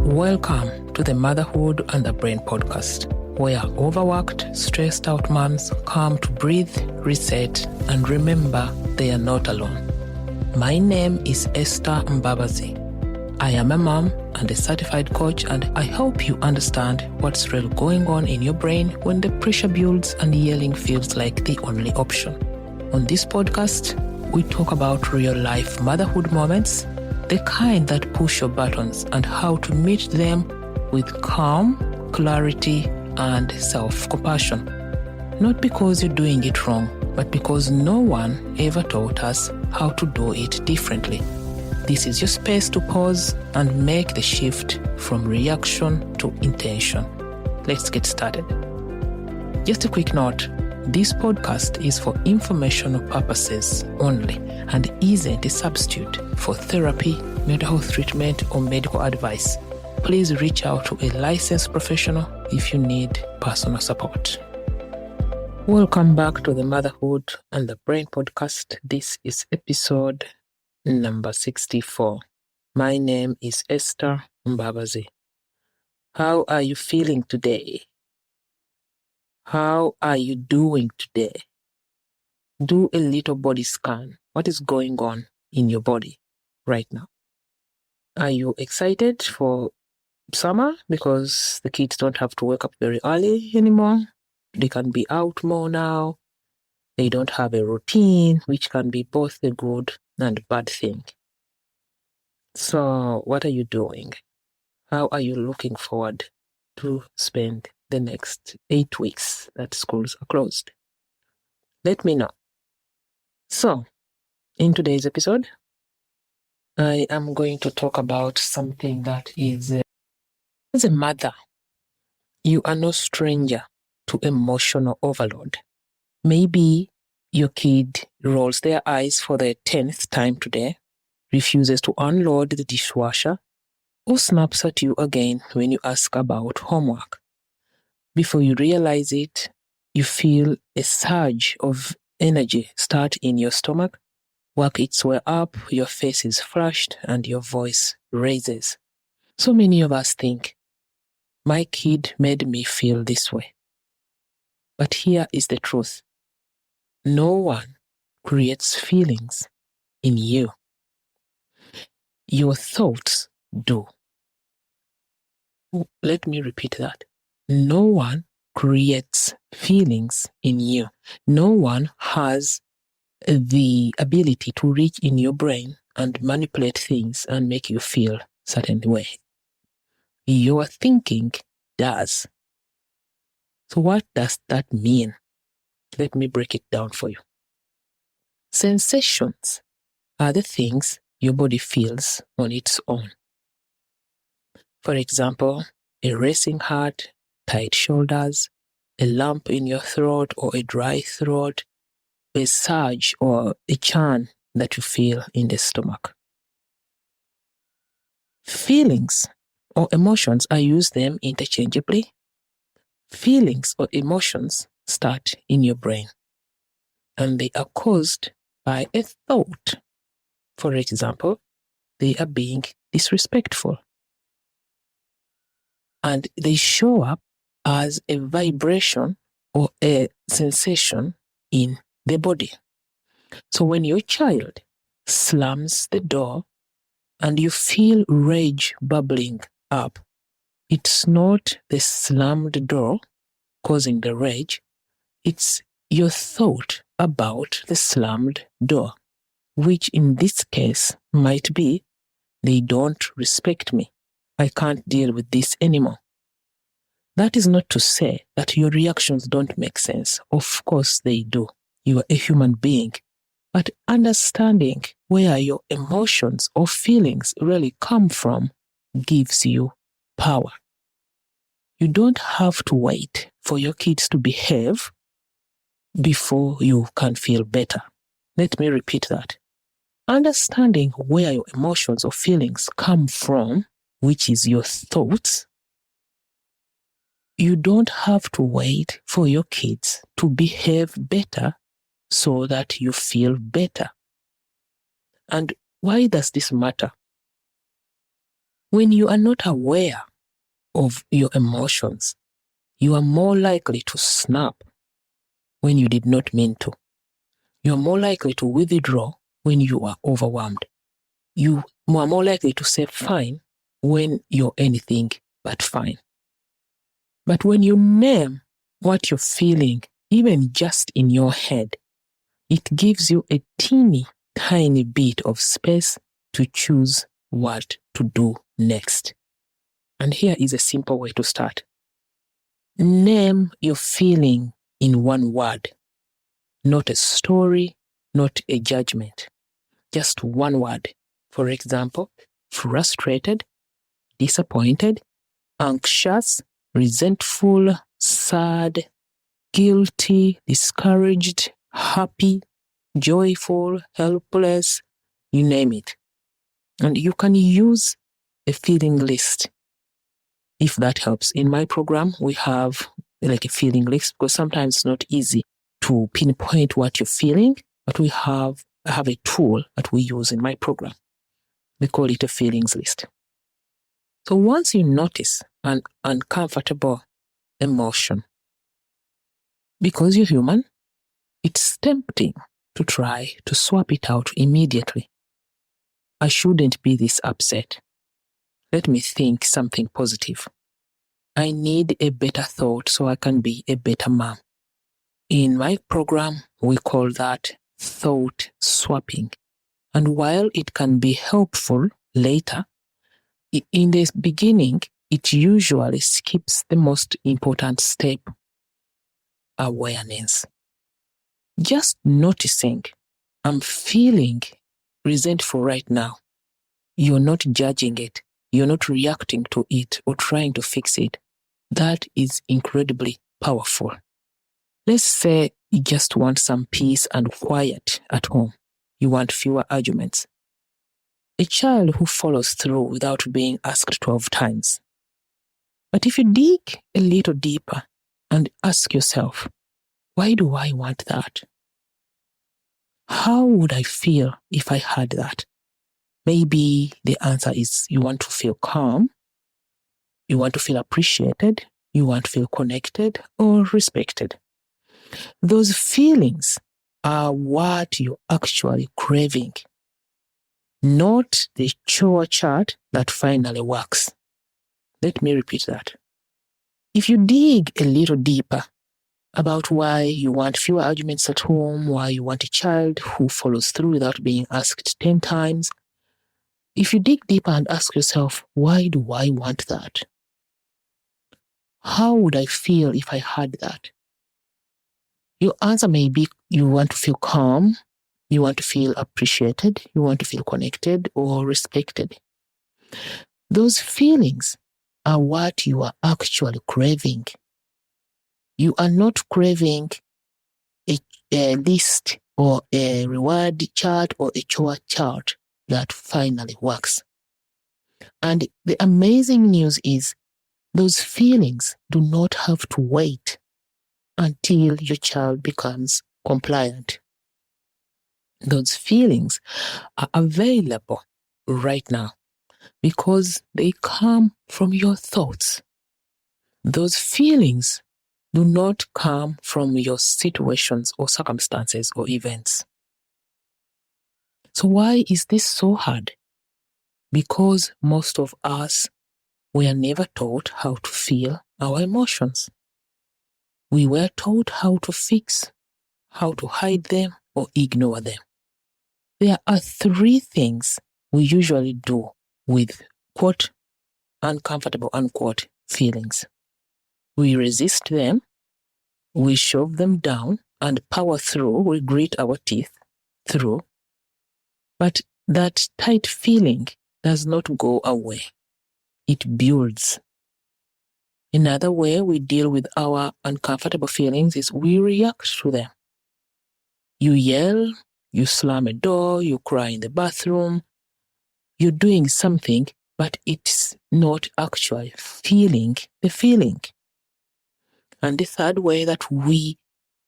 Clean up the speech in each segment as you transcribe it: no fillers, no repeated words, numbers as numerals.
Welcome to the Motherhood and the Brain podcast, where overworked, stressed out moms come to breathe, reset, and remember they are not alone. My name is Esther Mbabazi. I am a mom and a certified coach, and I help you understand what's really going on in your brain when the pressure builds and yelling feels like the only option. On this podcast, we talk about real-life motherhood moments, the kind that push your buttons, and how to meet them with calm, clarity, and self-compassion. Not because you're doing it wrong, but because no one ever taught us how to do it differently. This is your space to pause and make the shift from reaction to intention. Let's get started. Just a quick note. This podcast is for informational purposes only and isn't a substitute for therapy, mental health treatment, or medical advice. Please reach out to a licensed professional if you need personal support. Welcome back to the Motherhood and the Brain podcast. This is episode number 64. My name is Esther Mbabazi. How are you feeling today? How are you doing today? Do a little body scan. What is going on in your body right now? Are you excited for summer because the kids don't have to wake up very early anymore? They can be out more now. They don't have a routine, which can be both a good and bad thing. So what are you doing? How are you looking forward to spend the next 8 weeks that schools are closed? Let me know. So, in today's episode, I am going to talk about something that is, as a mother, you are no stranger to emotional overload. Maybe your kid rolls their eyes for the 10th time today, refuses to unload the dishwasher, or snaps at you again when you ask about homework. Before you realize it, you feel a surge of energy start in your stomach, work its way up, your face is flushed, and your voice raises. So many of us think, my kid made me feel this way. But here is the truth. No one creates feelings in you. Your thoughts do. Let me repeat that. No one creates feelings in you. No one has the ability to reach in your brain and manipulate things and make you feel certain way. Your thinking does. So what does that mean? Let me break it down for you. Sensations are the things your body feels on its own. For example, a racing heart, tight shoulders, a lump in your throat or a dry throat, a surge or a churn that you feel in the stomach. Feelings or emotions, I use them interchangeably. Feelings or emotions start in your brain, and they are caused by a thought. For example, they are being disrespectful. And they show up as a vibration or a sensation in the body. So when your child slams the door and you feel rage bubbling up, it's not the slammed door causing the rage, it's your thought about the slammed door, which in this case might be, they don't respect me. I can't deal with this anymore. That is not to say that your reactions don't make sense. Of course they do. You are a human being. But understanding where your emotions or feelings really come from gives you power. You don't have to wait for your kids to behave before you can feel better. Let me repeat that. Understanding where your emotions or feelings come from, which is your thoughts, you don't have to wait for your kids to behave better so that you feel better. And why does this matter? When you are not aware of your emotions, you are more likely to snap when you did not mean to. You are more likely to withdraw when you are overwhelmed. You are more likely to say fine when you're anything but fine. But when you name what you're feeling, even just in your head, it gives you a teeny tiny bit of space to choose what to do next. And here is a simple way to start. Name your feeling in one word, not a story, not a judgment, just one word. For example, frustrated, disappointed, anxious, resentful, sad, guilty, discouraged, happy, joyful, helpless, you name it. And you can use a feeling list if that helps. In my program, we have like a feeling list because sometimes it's not easy to pinpoint what you're feeling, but I have a tool that we use in my program. We call it a feelings list. So once you notice an uncomfortable emotion, because you're human, it's tempting to try to swap it out immediately. I shouldn't be this upset. Let me think something positive. I need a better thought so I can be a better mom. In my program, we call that thought swapping. And while it can be helpful later, in the beginning, it usually skips the most important step, awareness. Just noticing, I'm feeling resentful right now. You're not judging it. You're not reacting to it or trying to fix it. That is incredibly powerful. Let's say you just want some peace and quiet at home. You want fewer arguments. A child who follows through without being asked 12 times. But if you dig a little deeper and ask yourself, why do I want that? How would I feel if I had that? Maybe the answer is you want to feel calm, you want to feel appreciated, you want to feel connected or respected. Those feelings are what you're actually craving, not the chore chart that finally works. Let me repeat that. If you dig a little deeper about why you want fewer arguments at home, why you want a child who follows through without being asked 10 times, if you dig deeper and ask yourself, why do I want that? How would I feel if I had that? Your answer may be you want to feel calm, you want to feel appreciated, you want to feel connected or respected. Those feelings are what you are actually craving. You are not craving a list or a reward chart or a chore chart that finally works. And the amazing news is those feelings do not have to wait until your child becomes compliant. Those feelings are available right now because they come from your thoughts. Those feelings do not come from your situations or circumstances or events. So why is this so hard? Because most of us were never taught how to feel our emotions. We were taught how to fix, how to hide them or ignore them. There are 3 things we usually do with, quote, uncomfortable, unquote, feelings. We resist them, we shove them down and power through, we grit our teeth through. But that tight feeling does not go away. It builds. Another way we deal with our uncomfortable feelings is we react to them. You yell, you slam a door, you cry in the bathroom. You're doing something, but it's not actually feeling the feeling. And the third way that we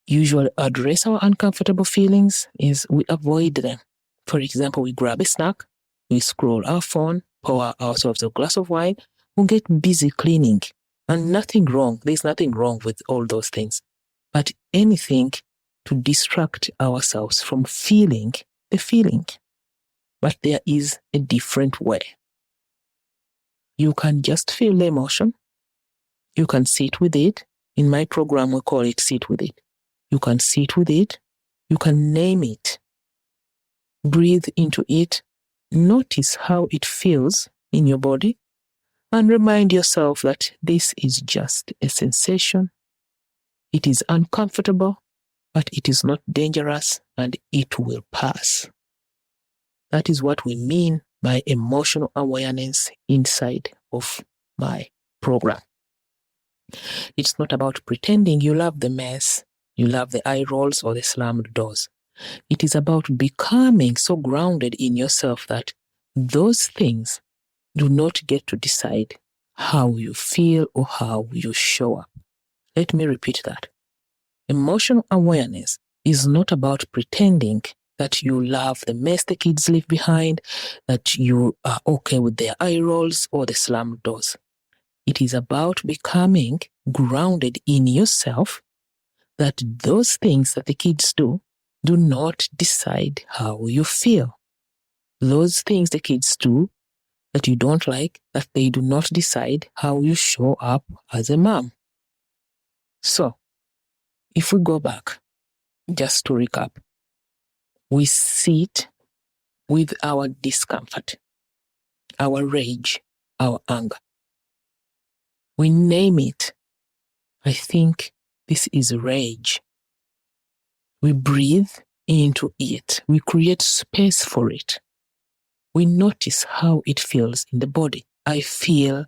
usually address our uncomfortable feelings is we avoid them. For example, we grab a snack, we scroll our phone, pour ourselves a glass of wine, we'll get busy cleaning. And nothing wrong. There's nothing wrong with all those things. But anything to distract ourselves from feeling the feeling. But there is a different way. You can just feel the emotion. You can sit with it. In my program, we call it sit with it. You can sit with it. You can name it. Breathe into it. Notice how it feels in your body. And remind yourself that this is just a sensation. It is uncomfortable, but it is not dangerous, and it will pass. That is what we mean by emotional awareness inside of my program. It's not about pretending you love the mess, you love the eye rolls or the slammed doors. It is about becoming so grounded in yourself that those things do not get to decide how you feel or how you show up. Let me repeat that. Emotional awareness is not about pretending that you love the mess the kids leave behind, that you are okay with their eye rolls or the slammed doors. It is about becoming grounded in yourself, that those things that the kids do not decide how you feel. Those things the kids do that you don't like, that they do not decide how you show up as a mom. So, if we go back, just to recap, we sit with our discomfort, our rage, our anger. We name it. I think this is rage. We breathe into it. We create space for it. We notice how it feels in the body. I feel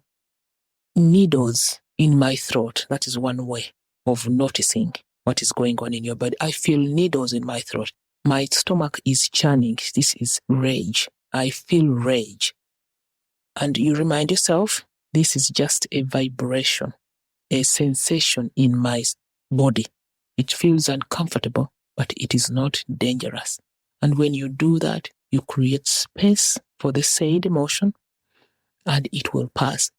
needles in my throat. That is one way of noticing what is going on in your body. I feel needles in my throat. My stomach is churning. This is rage. I feel rage. And you remind yourself, this is just a vibration, a sensation in my body. It feels uncomfortable, but it is not dangerous. And when you do that, you create space for the said emotion, and it will pass.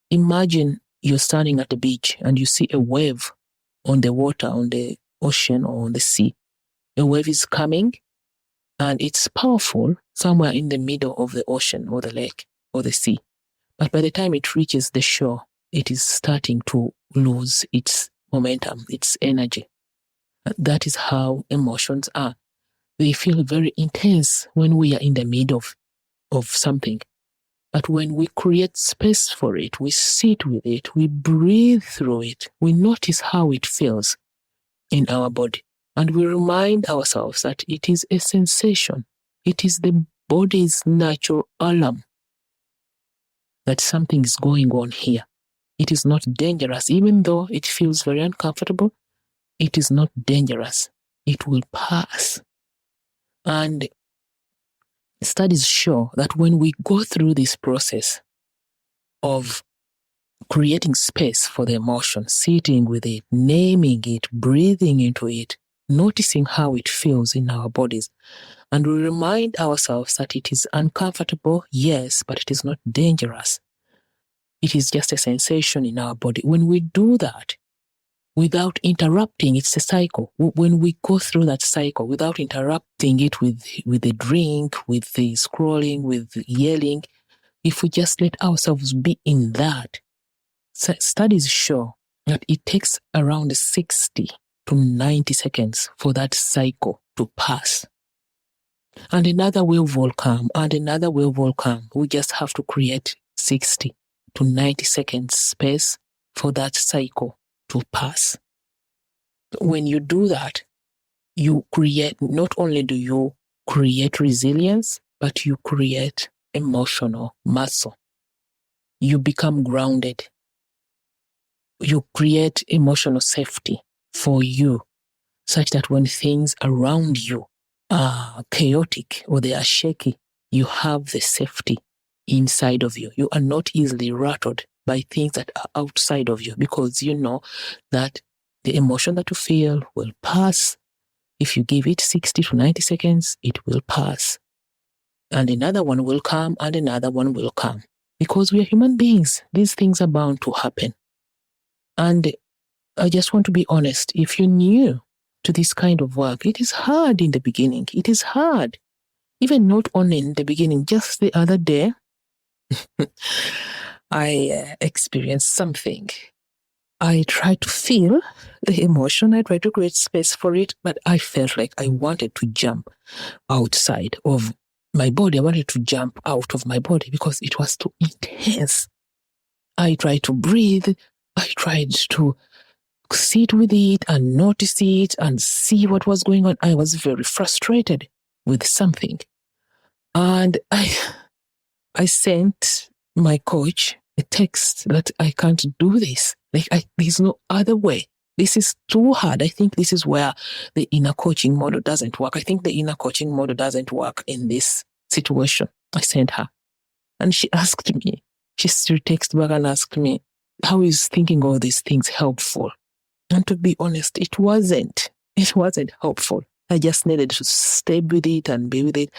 Imagine you're standing at the beach and you see a wave on the water, on the ocean or on the sea. A wave is coming and it's powerful somewhere in the middle of the ocean or the lake or the sea. But by the time it reaches the shore, it is starting to lose its momentum, its energy. That is how emotions are. They feel very intense when we are in the middle of something. But when we create space for it, we sit with it, we breathe through it, we notice how it feels in our body. And we remind ourselves that it is a sensation. It is the body's natural alarm that something is going on here. It is not dangerous. Even though it feels very uncomfortable, it is not dangerous. It will pass. And studies show that when we go through this process of creating space for the emotion, sitting with it, naming it, breathing into it, noticing how it feels in our bodies, and we remind ourselves that it is uncomfortable, yes, but it is not dangerous. It is just a sensation in our body. When we do that, without interrupting, it's a cycle. When we go through that cycle, without interrupting it with the drink, with the scrolling, with yelling, if we just let ourselves be in that, studies show that it takes around 60 to 90 seconds for that cycle to pass. And another wave will come, and another wave will come. We just have to create 60 to 90 seconds space for that cycle to pass. When you do that, you create, not only do you create resilience, but you create emotional muscle. You become grounded. You create emotional safety for you, such that when things around you are chaotic or they are shaky, you have the safety inside of you. You are not easily rattled by things that are outside of you, because you know that the emotion that you feel will pass. If you give it 60 to 90 seconds, it will pass. And another one will come, and another one will come. because we are human beings. These things are bound to happen. And I just want to be honest. If you're new to this kind of work, it is hard in the beginning. It is hard. Even not only in the beginning, just the other day, I experienced something. I tried to feel the emotion. I tried to create space for it, but I felt like I wanted to jump outside of my body. I wanted to jump out of my body because it was too intense. I tried to breathe. I tried to sit with it and notice it and see what was going on. I was very frustrated with something. And I sent my coach a text that I can't do this. There's no other way. This is too hard. I think this is where the inner coaching model doesn't work. I think the inner coaching model doesn't work in this situation. I sent her. And she asked me, she texted back and asked me, how is thinking all these things helpful? And to be honest, it wasn't helpful. I just needed to stay with it and be with it.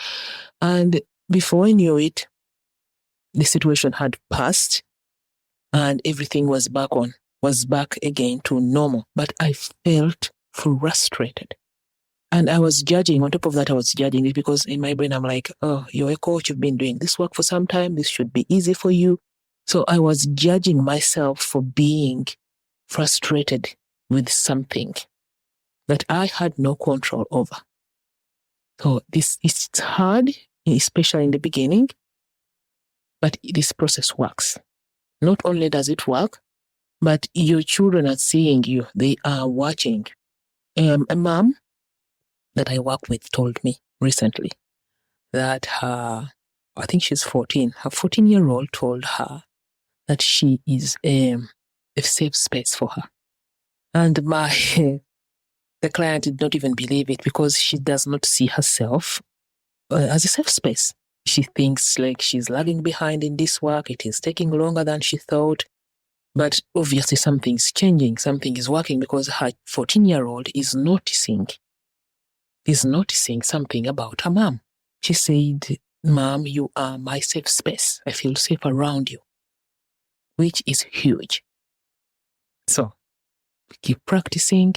And before I knew it, the situation had passed and everything was back again to normal. But I felt frustrated. And I was judging. On top of that, I was judging it because in my brain, I'm like, oh, you're a coach. You've been doing this work for some time. This should be easy for you. So I was judging myself for being frustrated with something that I had no control over. So it's hard, especially in the beginning, but this process works. Not only does it work, but your children are seeing you. They are watching. A mom that I work with told me recently that I think she's 14, her 14-year-old told her that she is a safe space for her. And the client did not even believe it because she does not see herself as a safe space. She thinks like she's lagging behind in this work. It is taking longer than she thought. But obviously something's changing. Something is working because her 14-year-old is noticing something about her mom. She said, Mom, you are my safe space. I feel safe around you, which is huge. So keep practicing.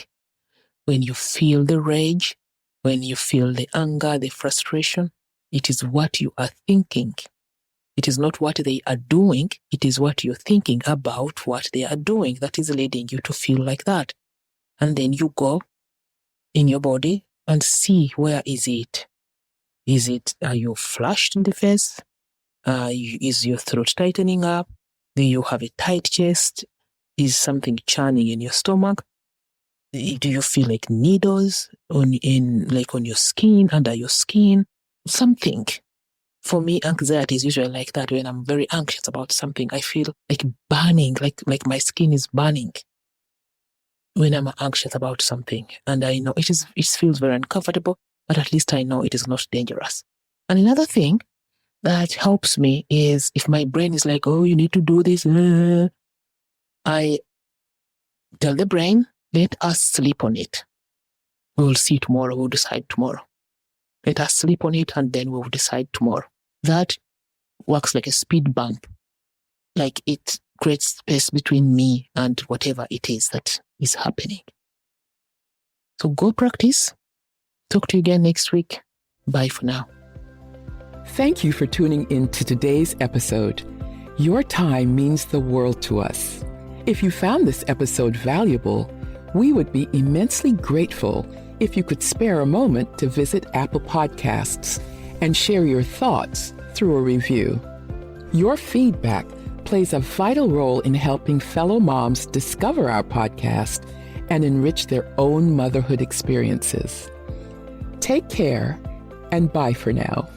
When you feel the rage, when you feel the anger, the frustration, it is what you are thinking. It is not what they are doing. It is what you're thinking about what they are doing that is leading you to feel like that. And then you go in your body and see, where is it? Are you flushed in the face? Is your throat tightening up? Do you have a tight chest? Is something churning in your stomach? Do you feel like needles on your skin, under your skin? Something. For me, anxiety is usually like that. When I'm very anxious about something, I feel like burning, like my skin is burning when I'm anxious about something. And I know it feels very uncomfortable, but at least I know it is not dangerous. And another thing that helps me is if my brain is like, oh, you need to do this, I tell the brain, let us sleep on it. We will see tomorrow. We'll decide tomorrow. Let us sleep on it and then we'll decide tomorrow. That works like a speed bump. Like it creates space between me and whatever it is that is happening. So go practice. Talk to you again next week. Bye for now. Thank you for tuning in to today's episode. Your time means the world to us. If you found this episode valuable, we would be immensely grateful if you could spare a moment to visit Apple Podcasts and share your thoughts through a review. Your feedback plays a vital role in helping fellow moms discover our podcast and enrich their own motherhood experiences. Take care and bye for now.